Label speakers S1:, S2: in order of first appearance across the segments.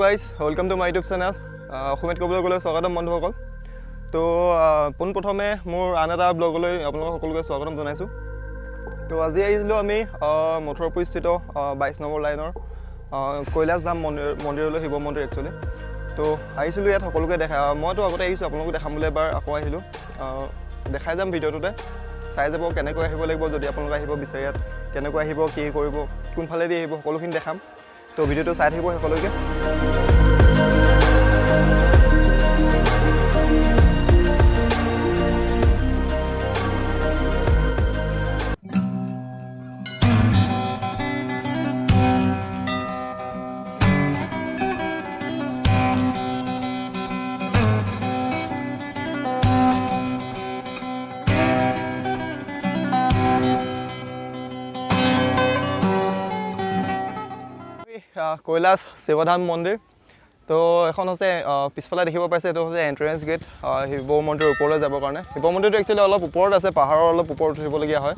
S1: Guys, welcome to my YouTube channel. অসমীয়াত ক'বলৈ গ'লে স্বাগতম বন্ধুসকল। তো পোনপ্ৰথমে মোৰ আন এটা ব্লগলৈ আপোনালোক সকলোকে স্বাগতম জনাইছোঁ। তো আজি আহিছিলোঁ আমি মথুৰাপুৰস্থিত 22 নম্বৰ লাইনৰ কৈলাশ ধাম মন্দিৰলৈ, শিৱ মন্দিৰ একচুৱেলি। তো আহিছিলোঁ ইয়াত সকলোকে মইতো আগতে আহিছোঁ, আপোনালোকক দেখাম বুলি এবাৰ আকৌ আহিলোঁ। দেখাই যাম ভিডিঅ'টোতে, চাই যাব কেনেকৈ আহিব লাগিব। যদি আপোনালোকে আহিব বিচাৰে ইয়াত কেনেকৈ আহিব, কি কৰিব, কোনফালেদি আহিব, সকলোখিনি দেখাম। তো ভিডিঅ'টো চাই থাকিব সকলোকে। কৈলাশ শিৱধাম মন্দিৰ। তো এখন হৈছে পিছফালে দেখিব পাইছে, এইটো হৈছে এণ্ট্ৰেঞ্চ গেট শিৱ মন্দিৰৰ ওপৰলৈ যাবৰ কাৰণে। শিৱ মন্দিৰটো একচুৱেলি অলপ ওপৰত আছে, পাহাৰৰ অলপ ওপৰত উঠিবলগীয়া হয়।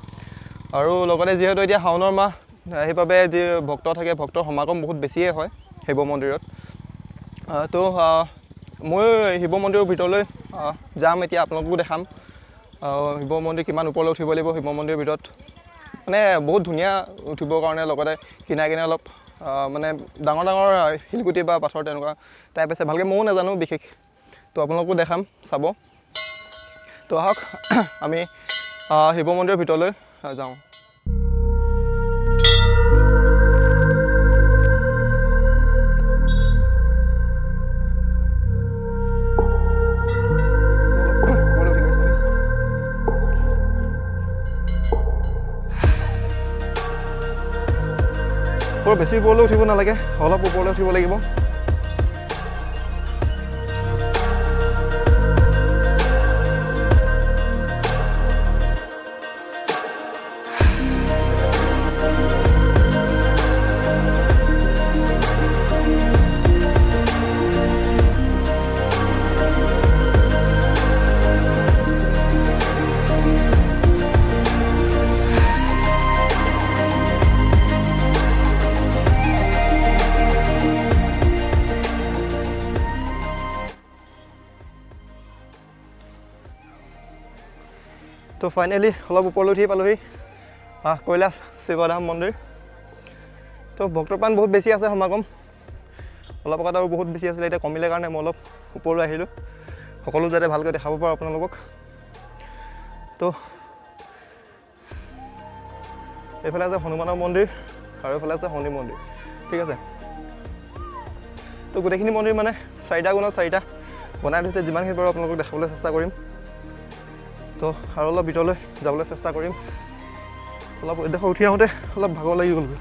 S1: আৰু লগতে যিহেতু এতিয়া শাওণৰ মাহ, সেইবাবে যি ভক্ত থাকে, ভক্তৰ সমাগম বহুত বেছিয়ে হয় শিৱ মন্দিৰত। তো মই শিৱ মন্দিৰৰ ভিতৰলৈ যাম এতিয়া, আপোনালোককো দেখাম শিৱ মন্দিৰ কিমান ওপৰলৈ উঠিব লাগিব। শিৱ মন্দিৰৰ ভিতৰত মানে বহুত ধুনীয়া উঠিবৰ কাৰণে, লগতে কিনাৰে কিনাৰে অলপ মানে ডাঙৰ ডাঙৰ শিলগুটি বা পাথৰ তেনেকুৱা টাইপ আছে, ভালকৈ ময়ো নাজানো বিশেষ। তো আপোনালোকো দেখাম, চাব। তো আহক আমি শিৱ মন্দিৰৰ ভিতৰলৈ যাওঁ। বৰ বেছি ওপৰলৈ উঠিব নালাগে, অলপ ওপৰলৈ উঠিব লাগিব। তো ফাইনেলি অলপ ওপৰলৈ উঠি পালোহি কৈলাশ শিৱধাম মন্দিৰ। তো ভক্তৰ প্ৰাণ বহুত বেছি আছে সমাগম, অলপ আগত আৰু বহুত বেছি আছিলে, এতিয়া কমিলে কাৰণে মই অলপ ওপৰলৈ আহিলোঁ, সকলো যাতে ভালকৈ দেখাব পাৰোঁ আপোনালোকক। তো এইফালে আছে হনুমানৰ মন্দিৰ আৰু এইফালে আছে শনি মন্দিৰ, ঠিক আছে। তো গোটেইখিনি মন্দিৰ মানে 4টা গুণত 4টা বনাই থৈছে, যিমানখিনি পাৰোঁ আপোনালোকক দেখাবলৈ চেষ্টা কৰিম। তো আৰু অলপ ভিতৰলৈ যাবলৈ চেষ্টা কৰিম। অলপ এডোখৰ উঠি আহোঁতে অলপ ভাগৰ লাগি গ'লগৈ।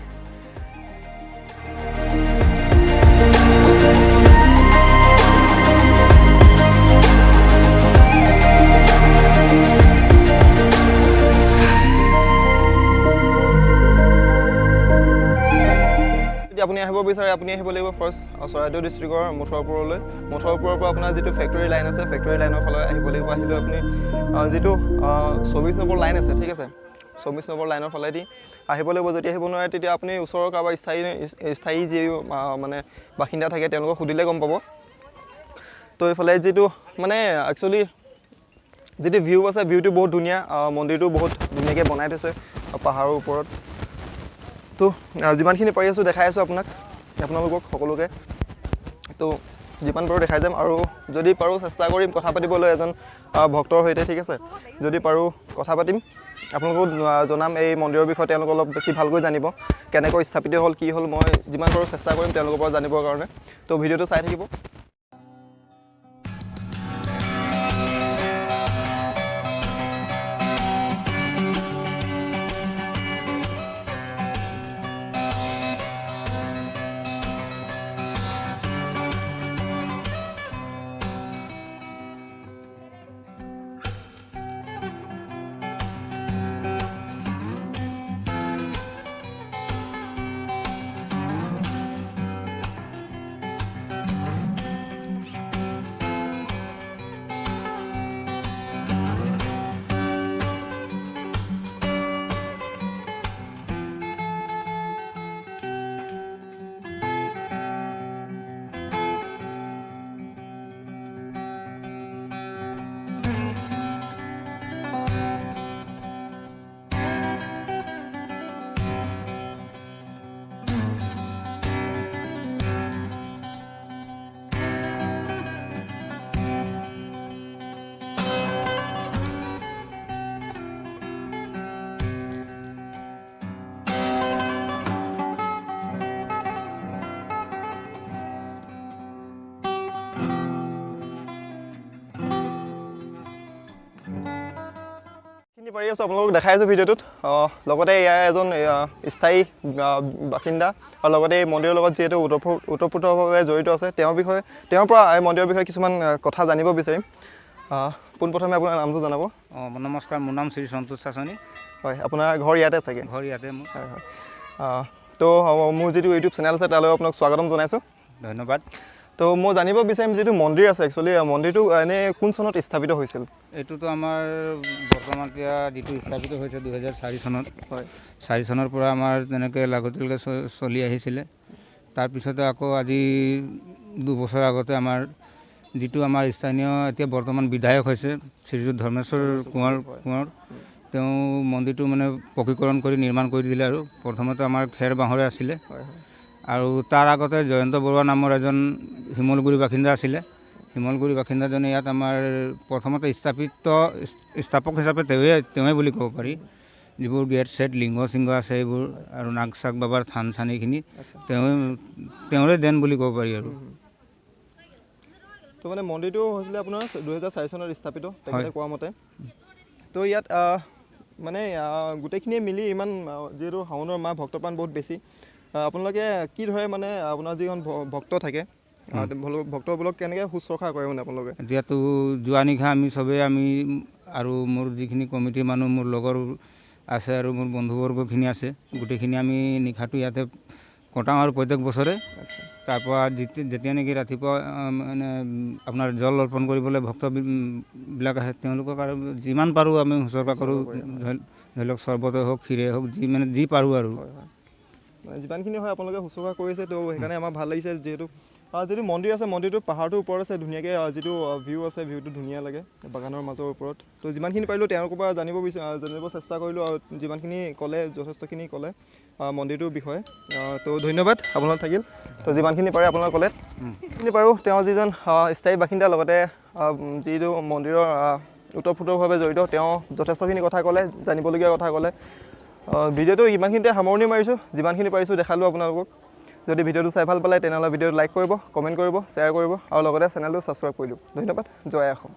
S1: যদি আপুনি আহিব বিচাৰে, আপুনি আহিব লাগিব ফাৰ্ষ্ট চৰাইদেউ ডিষ্ট্ৰিক্টৰ মথুৰাপুৰলৈ। মথুৰাপুৰৰ পৰা আপোনাৰ যিটো ফেক্টৰী লাইন আছে, ফেক্টৰী লাইনৰ ফালে আহিব লাগিব। আহিলে আপুনি যিটো 24 নম্বৰ লাইন আছে, ঠিক আছে, 24 নম্বৰ লাইনৰ ফালেদি আহিব লাগিব। যদি আহিব নোৱাৰে তেতিয়া আপুনি ওচৰৰ কাৰোবাৰ স্থায়ী যি মানে বাসিন্দা থাকে, তেওঁলোকক সুধিলে গম পাব। তো এইফালে যিটো মানে একচুৱেলি যিটো ভিউ আছে, ভিউটো বহুত ধুনীয়া। মন্দিৰটো বহুত ধুনীয়াকৈ বনাই থৈছে পাহাৰৰ ওপৰত। তো যিমানখিনি পাৰি আছোঁ দেখাই আছোঁ আপোনালোকক সকলোকে। তো যিমান পাৰোঁ দেখাই যাম, আৰু যদি পাৰোঁ চেষ্টা কৰিম কথা পাতিবলৈ এজন ভক্তৰ সৈতে, ঠিক আছে। যদি পাৰোঁ কথা পাতিম, আপোনালোকক জনাম এই মন্দিৰৰ বিষয়ে। তেওঁলোক অলপ বেছি ভালকৈ জানিব, কেনেকৈ স্থাপিত হ'ল, কি হ'ল। মই যিমান পাৰোঁ চেষ্টা কৰিম তেওঁলোকৰ পৰা জানিবৰ কাৰণে। তো ভিডিঅ'টো চাই থাকিব। পাৰি আছোঁ আপোনালোকক দেখাই আছোঁ ভিডিঅ'টোত লগতে ইয়াৰ এজন স্থায়ী বাসিন্দা আৰু লগতে এই মন্দিৰৰ লগত যিহেতু ওতঃপ্ৰোতভাৱে জড়িত আছে তেওঁৰ পৰা এই মন্দিৰৰ বিষয়ে কিছুমান কথা জানিব বিচাৰিম পোনপ্ৰথমে আপোনাৰ নামটো জনাব
S2: নমস্কাৰ মোৰ নাম শ্ৰী সন্তোষ চাচনি
S1: হয় আপোনাৰ ঘৰ ইয়াতে চাগে
S2: ঘৰ ইয়াতে মোৰ
S1: হয় হয় তো মোৰ যিটো ইউটিউব চেনেল আছে তালৈ আপোনাক স্বাগতম জনাইছোঁ
S2: ধন্যবাদ
S1: তো মই জানিব বিচাৰিম যিটো মন্দিৰ আছে একচুৱেলি মন্দিৰটো এনেই কোন চনত স্থাপিত হৈছিল
S2: এইটোতো আমাৰ বৰ্তমান এতিয়া যিটো স্থাপিত হৈছে 2004 চনত
S1: হয়
S2: 4 চনৰ পৰা আমাৰ তেনেকৈ লাগতিয়ালকৈ চলি আহিছিলে তাৰপিছতে আকৌ আজি 2 বছৰ আগতে আমাৰ যিটো আমাৰ স্থানীয় এতিয়া বৰ্তমান বিধায়ক হৈছে শ্ৰীযুত ধৰ্মেশ্বৰ কোঁৱৰ তেওঁ মন্দিৰটো মানে পকীকৰণ কৰি নিৰ্মাণ কৰি দিলে আৰু প্ৰথমতে আমাৰ খেৰ বাঁহৰে আছিলে আৰু তাৰ আগতে জয়ন্ত বৰুৱা নামৰ এজন শিমলগুৰি বাসিন্দা আছিলে শিমলগুৰি বাসিন্দাজনে ইয়াত আমাৰ প্ৰথমতে স্থাপক হিচাপে তেওঁৱে বুলি ক'ব পাৰি যিবোৰ গেট ছেট লিংগ সিংহ আছে এইবোৰ আৰু নাগ চাগ বাবাৰ থান চান এইখিনি তেওঁৰে দেন বুলি ক'ব পাৰি আৰু
S1: তো মানে মন্দিৰটো হৈছিলে আপোনাৰ 2004 চনত স্থাপিত তেখেতে কোৱা মতে তো ইয়াত মানে গোটেইখিনিয়ে মিলি ইমান যিহেতু শাওণৰ মাহ ভক্তপ্ৰাণ বহুত বেছি আপোনালোকে কি ধৰে মানে আপোনাৰ যিখন ভক্ত থাকে ভক্তবোৰক কেনেকৈ শুশ্ৰূষা কৰে মানে আপোনালোকে
S2: এতিয়াতো যোৱা নিশা আমি আৰু মোৰ যিখিনি কমিটিৰ মানুহ মোৰ লগৰ আছে আৰু মোৰ বন্ধুবৰ্গখিনি আছে গোটেইখিনি আমি নিশাটো ইয়াতে কটাওঁ আৰু প্ৰত্যেক বছৰে তাৰপৰা যেতিয়া নেকি ৰাতিপুৱা মানে আপোনাৰ জল অৰ্পণ কৰিবলৈ ভক্তবিলাক আহে তেওঁলোকক আৰু যিমান পাৰোঁ আমি শুশ্ৰূষা কৰোঁ ধৰি লওক চৰ্বতে হওক ক্ষীৰে হওক যি পাৰোঁ আৰু
S1: যিমানখিনি হয় আপোনালোকে শুশ্ৰূষা কৰিছে তো সেইকাৰণে আমাৰ ভাল লাগিছে যিহেতু মন্দিৰ আছে মন্দিৰটো পাহাৰটোৰ ওপৰত আছে ধুনীয়াকৈ যিটো ভিউ আছে ভিউটো ধুনীয়া লাগে বাগানৰ মাজৰ ওপৰত তো যিমানখিনি পাৰিলোঁ তেওঁলোকৰ পৰা জানিব চেষ্টা কৰিলোঁ আৰু যিমানখিনি ক'লে যথেষ্টখিনি ক'লে মন্দিৰটোৰ বিষয়ে তো ধন্যবাদ আপোনালোক থাকিল তো যিমানখিনি পাৰে আপোনালোকে ক'লে যিখিনি পাৰোঁ তেওঁ যিজন স্থায়ী বাসিন্দা লগতে যিটো মন্দিৰৰ ওতঃপ্ৰোতভাৱে জড়িত তেওঁ যথেষ্টখিনি কথা ক'লে জানিবলগীয়া কথা ক'লে ভিডিঅ'টো ইমানখিনিতে সামৰণি মাৰিছোঁ যিমানখিনি পাৰিছোঁ দেখালোঁ আপোনালোকক যদি ভিডিঅ'টো চাই ভাল পালে তেনেহ'লে ভিডিঅ'টো লাইক কৰিব কমেণ্ট কৰিব শ্বেয়াৰ কৰিব আৰু লগতে চেনেলটো ছাবস্ক্ৰাইব কৰি দিওঁ ধন্যবাদ জয় অসম